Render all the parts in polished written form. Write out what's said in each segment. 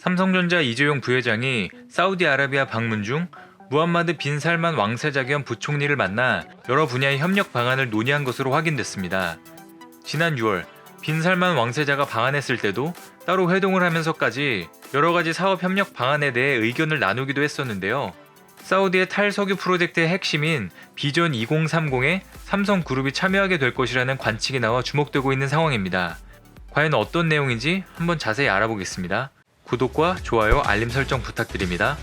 삼성전자 이재용 부회장이 사우디아라비아 방문 중 무함마드 빈 살만 왕세자 겸 부총리를 만나 여러 분야의 협력 방안을 논의한 것으로 확인됐습니다. 지난 6월 빈 살만 왕세자가 방한했을 때도 따로 회동을 하면서까지 여러 가지 사업 협력 방안에 대해 의견을 나누기도 했었는데요. 사우디의 탈석유 프로젝트의 핵심인 비전 2030에 삼성그룹이 참여하게 될 것이라는 관측이 나와 주목되고 있는 상황입니다. 과연 어떤 내용인지 한번 자세히 알아보겠습니다. 구독과 좋아요, 알림 설정 부탁드립니다.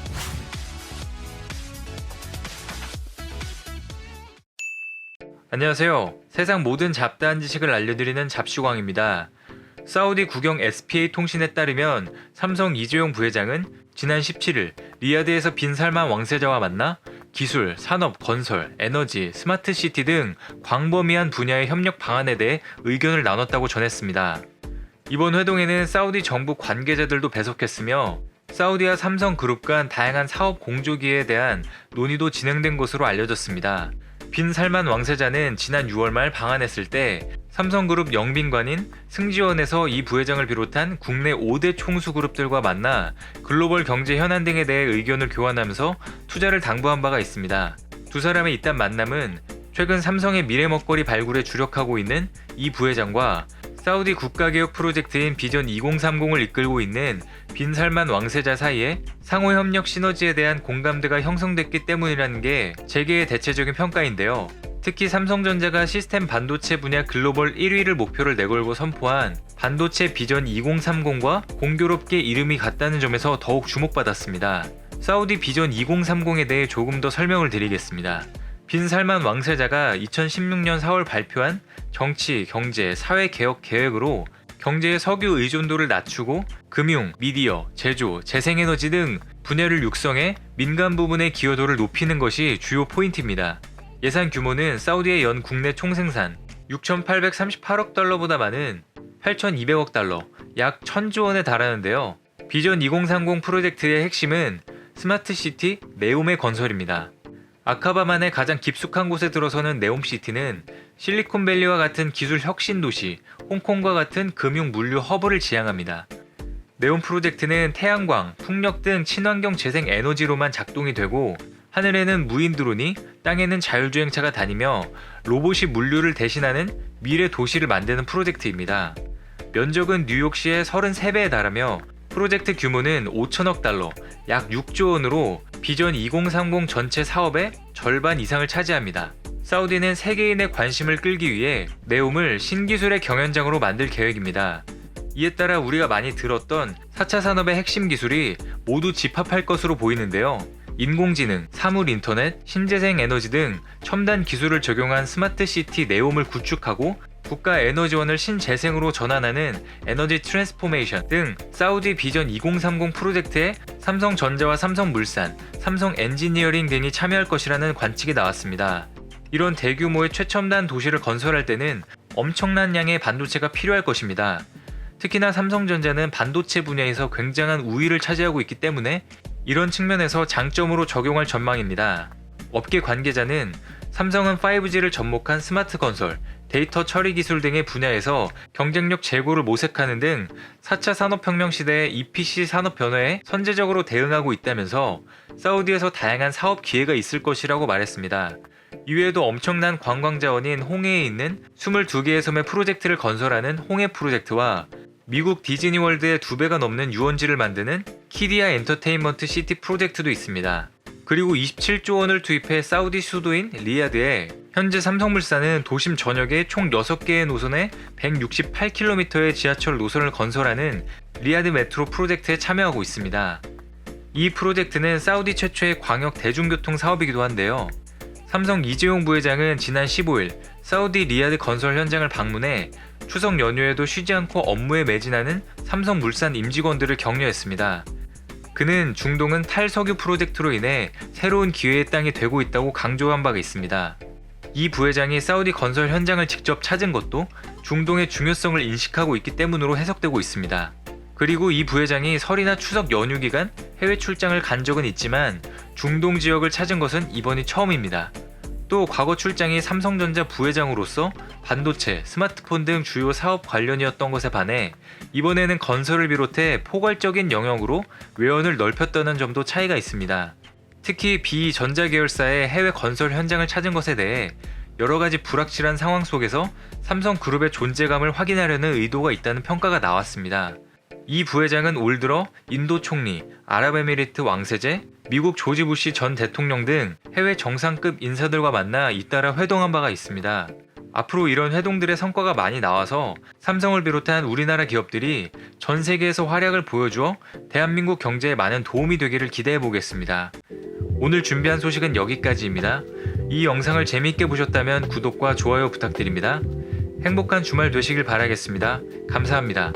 안녕하세요. 세상 모든 잡다한 지식을 알려드리는 잡슈광입니다. 사우디 국영 SPA 통신에 따르면 삼성 이재용 부회장은 지난 17일 리야드에서 빈 살만 왕세자와 만나 기술, 산업, 건설, 에너지, 스마트시티 등 광범위한 분야의 협력 방안에 대해 의견을 나눴다고 전했습니다. 이번 회동에는 사우디 정부 관계자들도 배석했으며 사우디와 삼성그룹 간 다양한 사업 공조 기회에 대한 논의도 진행된 것으로 알려졌습니다. 빈 살만 왕세자는 지난 6월 말 방한했을 때 삼성그룹 영빈관인 승지원에서 이 부회장을 비롯한 국내 5대 총수그룹들과 만나 글로벌 경제 현안 등에 대해 의견을 교환하면서 투자를 당부한 바가 있습니다. 두 사람의 이딴 만남은 최근 삼성의 미래 먹거리 발굴에 주력하고 있는 이 부회장과 사우디 국가개혁 프로젝트인 비전 2030을 이끌고 있는 빈 살만 왕세자 사이에 상호협력 시너지에 대한 공감대가 형성됐기 때문이라는 게 재계의 대체적인 평가인데요. 특히 삼성전자가 시스템 반도체 분야 글로벌 1위를 목표를 내걸고 선포한 반도체 비전 2030과 공교롭게 이름이 같다는 점에서 더욱 주목받았습니다. 사우디 비전 2030에 대해 조금 더 설명을 드리겠습니다. 빈 살만 왕세자가 2016년 4월 발표한 정치, 경제, 사회 개혁 계획으로 경제의 석유 의존도를 낮추고 금융, 미디어, 제조, 재생에너지 등 분야를 육성해 민간 부분의 기여도를 높이는 것이 주요 포인트입니다. 예산 규모는 사우디의 연 국내 총생산 6,838억 달러보다 많은 8,200억 달러, 약 1,000조 원에 달하는데요. 비전 2030 프로젝트의 핵심은 스마트시티 네옴의 건설입니다. 아카바만의 가장 깊숙한 곳에 들어서는 네옴시티는 실리콘밸리와 같은 기술 혁신 도시, 홍콩과 같은 금융 물류 허브를 지향합니다. 네옴 프로젝트는 태양광, 풍력 등 친환경 재생 에너지로만 작동이 되고 하늘에는 무인 드론이, 땅에는 자율주행차가 다니며 로봇이 물류를 대신하는 미래 도시를 만드는 프로젝트입니다. 면적은 뉴욕시의 33배에 달하며 프로젝트 규모는 5천억 달러, 약 6조 원으로 비전 2030 전체 사업의 절반 이상을 차지합니다. 사우디는 세계인의 관심을 끌기 위해 네옴을 신기술의 경연장으로 만들 계획입니다. 이에 따라 우리가 많이 들었던 4차 산업의 핵심 기술이 모두 집합할 것으로 보이는데요. 인공지능, 사물인터넷, 신재생 에너지 등 첨단 기술을 적용한 스마트시티 네옴을 구축하고 국가 에너지원을 신재생으로 전환하는 에너지 트랜스포메이션 등 사우디 비전 2030 프로젝트에 삼성전자와 삼성물산, 삼성엔지니어링 등이 참여할 것이라는 관측이 나왔습니다. 이런 대규모의 최첨단 도시를 건설할 때는 엄청난 양의 반도체가 필요할 것입니다. 특히나 삼성전자는 반도체 분야에서 굉장한 우위를 차지하고 있기 때문에 이런 측면에서 장점으로 적용할 전망입니다. 업계 관계자는 삼성은 5G를 접목한 스마트 건설, 데이터 처리 기술 등의 분야에서 경쟁력 제고를 모색하는 등 4차 산업혁명 시대의 EPC 산업 변화에 선제적으로 대응하고 있다면서 사우디에서 다양한 사업 기회가 있을 것이라고 말했습니다. 이외에도 엄청난 관광 자원인 홍해에 있는 22개의 섬의 프로젝트를 건설하는 홍해 프로젝트와 미국 디즈니월드의 2배가 넘는 유원지를 만드는 키디아 엔터테인먼트 시티 프로젝트도 있습니다. 그리고 27조 원을 투입해 사우디 수도인 리야드에 현재 삼성물산은 도심 전역에 총 6개의 노선에 168km의 지하철 노선을 건설하는 리야드 메트로 프로젝트에 참여하고 있습니다. 이 프로젝트는 사우디 최초의 광역 대중교통 사업이기도 한데요. 삼성 이재용 부회장은 지난 15일 사우디 리야드 건설 현장을 방문해 추석 연휴에도 쉬지 않고 업무에 매진하는 삼성물산 임직원들을 격려했습니다. 그는 중동은 탈석유 프로젝트로 인해 새로운 기회의 땅이 되고 있다고 강조한 바가 있습니다. 이 부회장이 사우디 건설 현장을 직접 찾은 것도 중동의 중요성을 인식하고 있기 때문으로 해석되고 있습니다. 그리고 이 부회장이 설이나 추석 연휴 기간 해외 출장을 간 적은 있지만 중동 지역을 찾은 것은 이번이 처음입니다. 또 과거 출장이 삼성전자 부회장으로서 반도체, 스마트폰 등 주요 사업 관련이었던 것에 반해 이번에는 건설을 비롯해 포괄적인 영역으로 외연을 넓혔다는 점도 차이가 있습니다. 특히 비전자 계열사의 해외 건설 현장을 찾은 것에 대해 여러 가지 불확실한 상황 속에서 삼성그룹의 존재감을 확인하려는 의도가 있다는 평가가 나왔습니다. 이 부회장은 올 들어 인도 총리, 아랍에미리트 왕세제, 미국 조지 부시 전 대통령 등 해외 정상급 인사들과 만나 잇따라 회동한 바가 있습니다. 앞으로 이런 회동들의 성과가 많이 나와서 삼성을 비롯한 우리나라 기업들이 전 세계에서 활약을 보여주어 대한민국 경제에 많은 도움이 되기를 기대해 보겠습니다. 오늘 준비한 소식은 여기까지입니다. 이 영상을 재미있게 보셨다면 구독과 좋아요 부탁드립니다. 행복한 주말 되시길 바라겠습니다. 감사합니다.